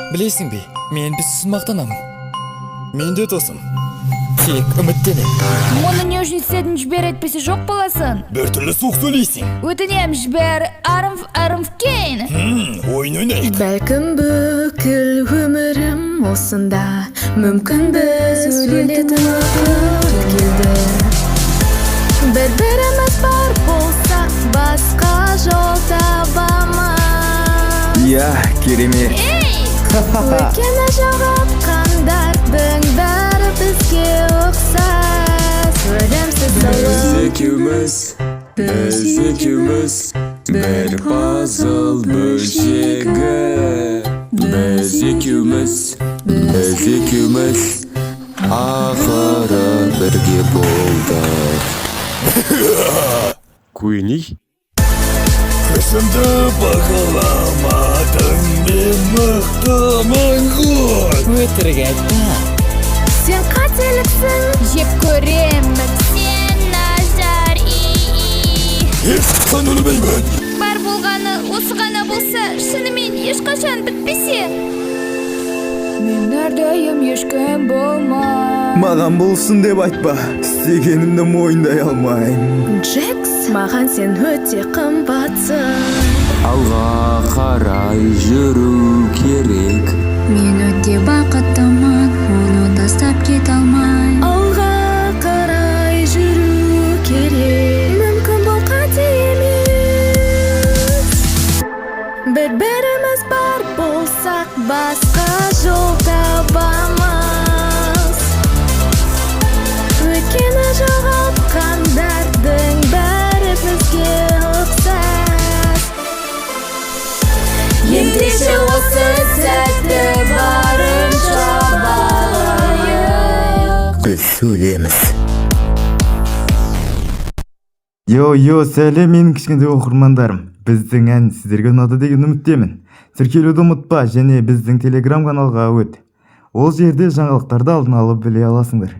Білесің бе, мен бізсіз мақтанамын. Мен де досым. Тек үміттенем. Мұны не үшін істедің, жібер, әйтпесе жоқ боласың. Біртүрлі суық сөйлейсің. Өтінем, жібер, арымф кейін. Ойын ойнайық. Бәлкім бүкіл өмірім осында, мүмкін біз өлетін уақыт келді. Бір-біріміз бар болсақ, басқа жол табамыз. Я, керемет. Өйткені жоғалтқандардың бәрі бізге ұқсас. Өлімсіз Біз екеуміз бір пазл бөлшегі. Біз екеуміз ақыры бірге болдық. Куини? Күшімді бағаламадың, мен мықтымын ғой. Өтірік айтма. сен қателіксің, Жеп көремін, сен ажар Ешқашан өлмеймін. Бар болғаны осы ғана болса, шынымен ешқашан бітпесе. Мен әрдайым ешкім болма. Маған болсын деп айтпа, істегенімді мойындай алмайым. Джекс, маған сен өте қымбатсың. Алға қарай жүру керек. Мен өте бақыттымын, оны тастап кете алмайм. Алға қарай жүру керек. Мүмкін бұл қате емес. Бір-біріміз бар болсақ, басқа жол табамыз. Өйткені жоғалтқандардың бәрі бізге ұқсас. Ендеше осы сәтті барынша бағалайық. Біз сөйлеміз. Йо, сәлем менің кішкентай оқырмандарым. Біздің ән сіздерге ұнады деген үміттемін. Тіркелуді ұмытпа және біздің телеграм каналға өт. Ол жерде жаңалықтарды алдын алып біле аласыңдар.